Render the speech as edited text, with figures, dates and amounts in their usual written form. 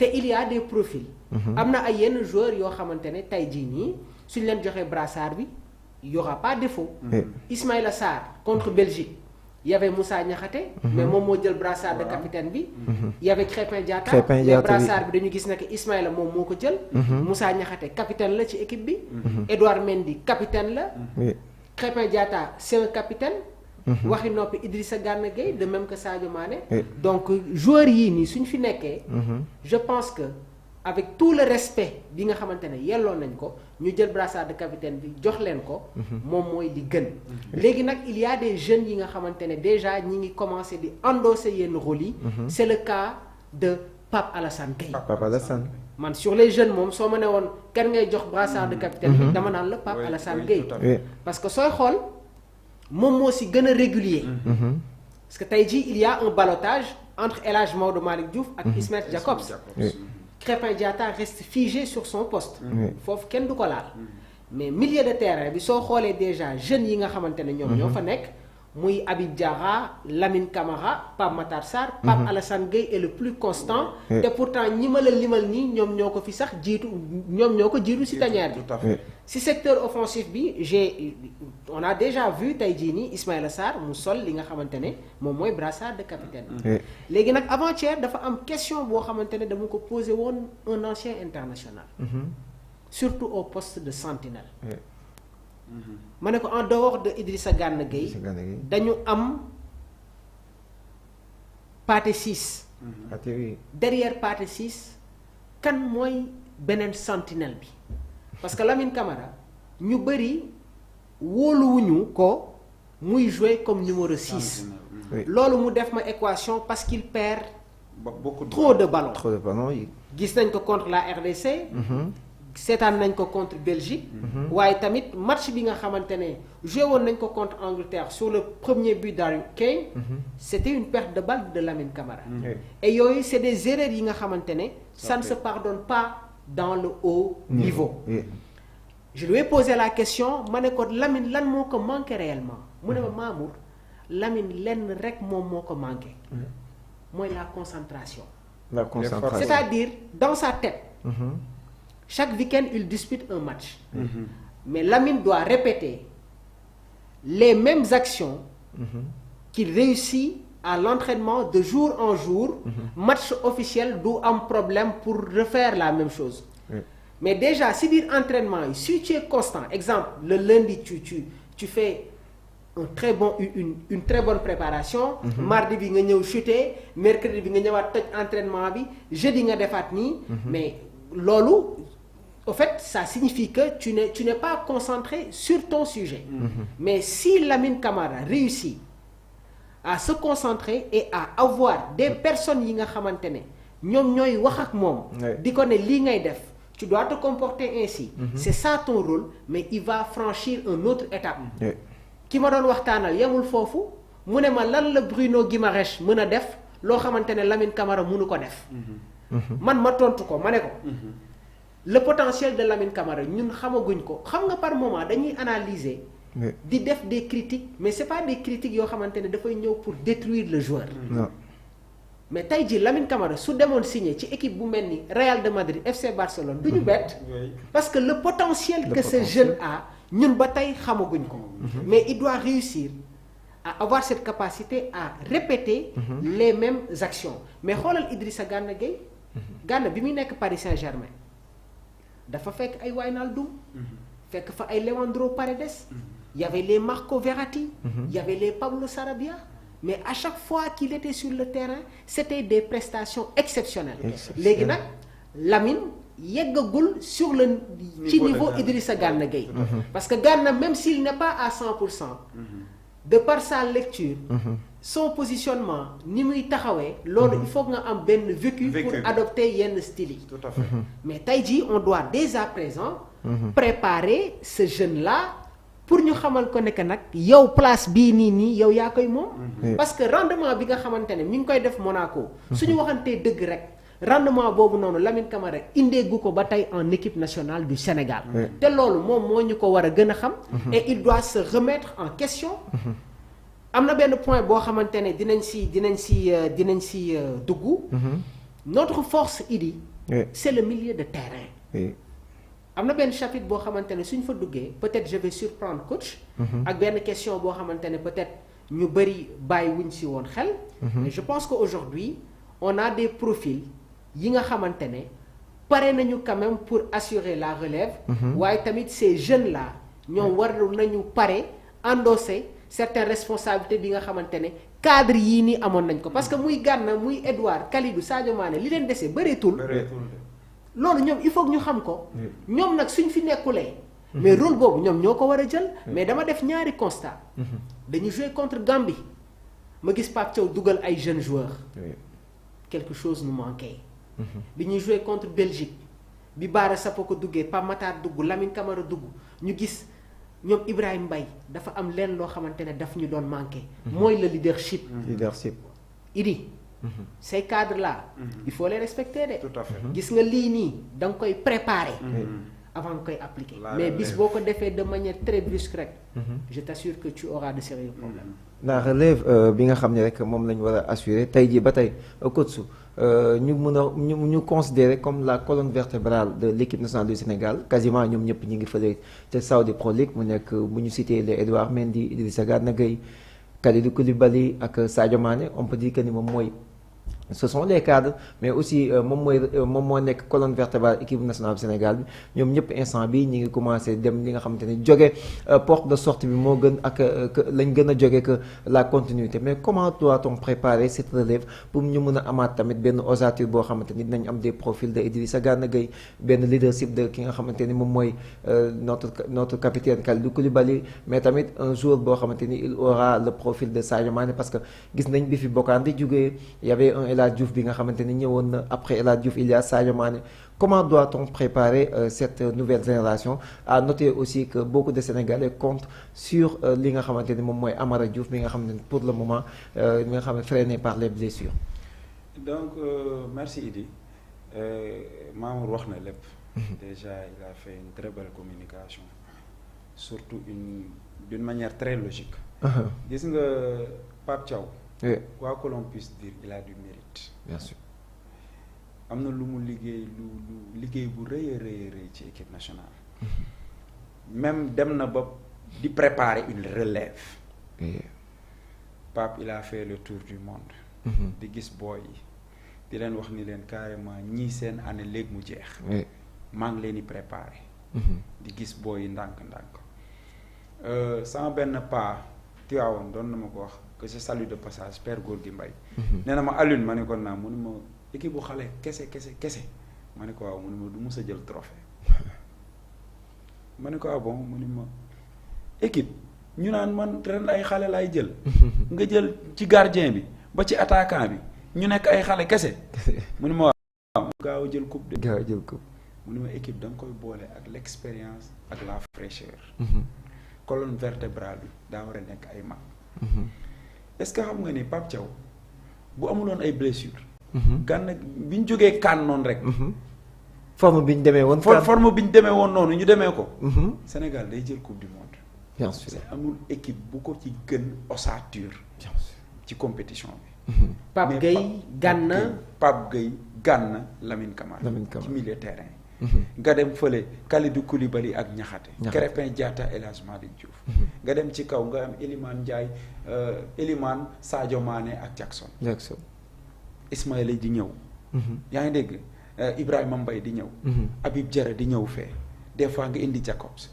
te il y a des profils. am na ay yenn joueurs yoo xamante ne tey jii nii suñ leen joxee brassard bi y aura pas défaut. Ismaïla Sarr contre Belgique. Il y avait Moussa Niakhaté. mais moom moo jël brassard de capitaine bi. il y avait Krépin Diatta. mais brassard bi dañu gis ne que Ismaïla moom moo ko jël. Moussa Niakhaté capitaine la ci équipe bi. Edouard Mendy capitaine la. Krépin Diatta c'est un capitaine. waxi noppi Idrissa Gana Gueye de même que Sadio Mané. donc joueurs yii nii suñ fi nekkee. je pense que avec tout le respect bi nga xamante ne yelloo nañ ko ñu jël brassard de capitaine bi jox leen ko. moom mooy li gën. léegi nag il y a des jeunes yi nga xamante ne déjà ñi ngi commencé di endosser yenn rôles yi. c'est le cas de Pape Alassane Gueye. Pape Alassane. man sur les jeunes moom soo ma ne woon kenn ngay jox brassard de capitaine bi dama naan la Pape Alassane Gueye. parce que sooy xool moom moo si gën a régulier. parce que tey jii il y a un ballottage entre El Hadj Maodo Malick Diouf ak Ismaël Jacobs. Krépin Diatta reste figé sur son poste. foofu kenn du ko laal. mais milieu de terrain bi soo xoolee déjà jeunes yi nga xamante ne ñoom ñoo fa nekk muy Habib Diarra Lamine Camara Pape Matar Sarr. Pape Alassane Gueye est le plus constant. te pourtant ñi ma la limal nii ñoom ñoo ko fi sax jiitu ñoom ñoo ko jiitu si tanière bi. si secteur offensif bi on a déjà vu tey jii nii Ismaïla Sarr mu sol li nga xamante ne moom mooy brassard de capitaine. léegi nag avant-hier dafa am question boo xamante ne dama ko posé woon un ancien international. surtout au poste de sentinelle. ma ne ko en dehors de Idrissa Gana Gueye dañu am Pathé Ciss. derrière Pathé Ciss kan mooy beneen sentinelle bi parce que Lamine Camara ñu bëri wóoluwuñu ko muy jouer comme numéro 6. loolu mu def ma équation parce qu'il perd trop de ballons. gis nañ ko contre la RDC. seetaan nañ ko contre Belgique. waaye tamit match bi nga xamante ne joué woon nañ ko contre Angleterre sur le premier but d'Harry Kane. c'était une perte de balle de Lamine Camara. et yooyu c'est des erreurs yi nga xamante ne ça ne se pardonne pas dans le haut niveau. je lui ai posé la question ma ne ko Lamine lan moo ko manqué réellement mu ne ma Mamour Lamine lenn rek moom moo ko manqué. mooy la concentration. c'est-à-dire dans sa tête. Chaque week-end il dispute un match. mais Lamine doit répéter les mêmes actions. qu'il réussit à l'entraînement de jour en jour. match officiel du am problème pour refaire la même chose. mais déjà si biir entraînement yi si tu es constant exemple le lundi tu fais une très bonne préparation. mardi bi nga ñëw chuter mercredi bi nga ñëwaat toj entraînement bi jeudi nga defaat nii. mais loolu. Au fait, ça signifie que tu n'es pas concentré sur ton sujet. Mais si Lamine Camara réussit à se concentrer et à avoir des personnes yi nga xamante ne ñoom ñooy wax ak moom. di ko ne lii ngay def tu dois te comporter ainsi. c'est ça ton rôle mais il va franchir une autre étape. ki ma doon waxtaanal yemul foofu mu ne ma lan la Bruno Guimaraes mën a def loo xamante ne Lamine Camara mënu ko def. man ma tontu ko ma ne ko. le potentiel de Lamine Camara ñun xamaguñ ko xam nga par moment dañuy analyser. di def des critiques mais c'est pas des critiques yoo xamante ne dafay ñëw pour détruire le joueur. non mais tey jii Lamine Camara su demoon signer ci équipe bu mel ni Real de Madrid FC Barcelone du ñu bett. parce que le potentiel que ce jeune a ñun ba tey xamaguñ ko. mais il doit réussir à avoir cette capacité à répéter. les mêmes actions mais xoolal Idrissa Gana Gueye. Gana bi muy nekk Paris Saint-Germain. dafa fekk ay Wijnaldum fekk fa ay Leandro Paredes y avait les Marco Verratti y avait les Pablo Sarabia mais à chaque fois qu'il était sur le terrain c'était des prestations exceptionnelles léegi nag Lamine yeggagul sur le ci niveau Idrissa Gana Gueye parce que Gana même s'il n'est pas à 100% de par sa lecture son positionnement ni muy taxawee loolu il faut nga am benn vécu pour adopter yenn style yi tout à fait mais tey jii on doit dès à présent préparer ce jeune là pour ñu xamal ko ne que nag yow place bii nii yow yaa koy moom parce que rendement bi nga xamante ne mi ngi koy def Monaco suñu waxantee dëgg rek rendement boobu noonu Lamine Camara indeegu ko ba tey en équipe nationale du Sénégal te loolu moom moo ñu ko war a gën a xam et il doit se remettre en question am na benn point boo xamante ne dinañ si dugg notre force Idi. Oui. C'est le milieu de terrain. Oui. am na benn chapitre boo xamante ne suñ fa duggee peut-être je vais surprendre coach. ak benn question boo xamante ne peut-être ñu bëri bàyyi wuñ si woon xel. mais je pense que aujourd'hui on a des profils yi nga xamante ne pare nañu quand même pour assurer la relève. waaye tamit ces jeunes là ñoom war nañu pare endosser certaines responsabilités bi nga xamante ne cadre yii nii amoon nañ ko parce que muy Gana muy Edouard Kalidou Sadio Mané li leen dese bëreetul. loolu ñoom il faut que ñu xam ko. ñoom nag suñ fi nekkulee. mais rôle boobu ñoom ñoo ko war a jël. mais dama def ñaari constat. dañu jouer contre Gambie ma gis Pape Thiaw dugal ay jeunes joueurs. quelque chose nous manquait. bi ñuy jouer contre Belgique bi Bara Sapoko duggee Pape Matar dugg Lamine Camara dugg ñu gis ñoom Ibrahima Mbaye dafa am leen loo xamante ne daf ñu doon manqué. mooy le leadership. Idi. ces cadres là. il faut les respecter de. tout à fait gis nga lii nii da nga koy préparer. avant nga koy appliquer. mais bis boo ko defee de manière très brusque rek. je t'assure que tu auras de sérieux problèmes. la relève bi nga xam ne rek moom la ñu war a assurer tey jii ba tey coach ñu mën a ñu considérer comme la colonne vertébrale de l'équipe nationale du Sénégal quasiment ñoom ñëpp ñu ngi fële te Saudi Pro League mu nekk bu ñu cité les Edouard Mendy Idrissa Gana Gueye Kalidou Koulibaly ak Sadio Mané on peut dire que ni moom mooy. ce sont les cadres mais aussi moom moo nekk colonne vertébrale équipe nationale du Sénégal bi ñoom ñëpp instant bi ñi ngi commencé dem li nga xamante ni jóge porte de sortie bi moo gën ak lañ gën a jóge que la continuité mais comment doit-on préparer cette relève pour ñu mën a amaat tamit benn ossature boo xamante ni dinañ am des profils de Idrissa Gana Gueye benn leadership de ki nga xamante ni moom mooy notre capitaine Kalidou Koulibaly mais tamit un joueur boo xamante ni il aura le profil de Sadio Mané parce que gis nañ bi fi Bokande di jógee y avait un El Hadj Diouf bi nga xamante ni ñëwoon na après El Hadj Diouf il y a Sadio Mané comment doit-on préparer cette nouvelle génération à noter aussi que beaucoup de Sénégalais comptent sur li nga xamante ni moom mooy Amara Diouf bi nga xam ne pour le moment mi nga xam ne freiné par les blessures. donc merci Idi Mamour wax na lépp. déjà il a fait une très belle communication surtout d'une manière très logique. gis nga Pape Thiaw. oui quoi que l'on puisse dire il a du mérite. bien sûr. am na lu mu liggéey lu liggéey bu rëy a rëy ci équipe nationale. même dem na ba di préparer une relève. Pape il a fait le tour du monde. di gis booy yi di leen wax ni leen carrément ñii seen année léegi mu jeex. maa ngi leen di préparer. di gis booy yi ndànk-ndànk. sama benn paa Tiwaawoon doon na ma ko wax. que je salue de passage Père Gorgui Mbaye. nee na ma Alioune ma ne ko naa mu ne ma équipe bu xale kese ma ne ko waaw mu ne ma du mës a jël trophée ma ne ko ah bon mu ne ma équipe ñu naan man ren ay xale laay jël. nga jël ci gardien bi ba ci attaquant bi ñu nekk ay xale kese mu ne ma waaw gaaw a jël coupe de. gaaw a jël coupe. mu ne ma équipe da nga koy boole ak l'expérience ak la fraîcheur. colonne vertébrale bi daa war a nekk ay mag. est-ce que xam nga ni Pape Thiaw bu amuloon ay blessures. Gana bi ñu jógee kaan noonu rek. forme bi ñu demee woon. forme bi ñu demee woon noonu ñu demee ko. Sénégal day jël coupe du monde. bien sûr amul équipe bu ko ci gën ossature. bien sûr ci compétition bi. Pape Gueye Gana Lamine Camara. ci milieu terrain. nga dem fële Kalidou Koulibaly ak Niakhaté. Krépin Diatta El Hadj Malick Diouf. nga dem ci kaw nga am Iliman Ndiaye Iliman Sadio Mané ak Jackson. Ismaïla di ñëw. yaa ngi dégg Ibrahima Mbaye di ñëw. Habib Diarra di ñëw fee des fois nga indi Jacobs.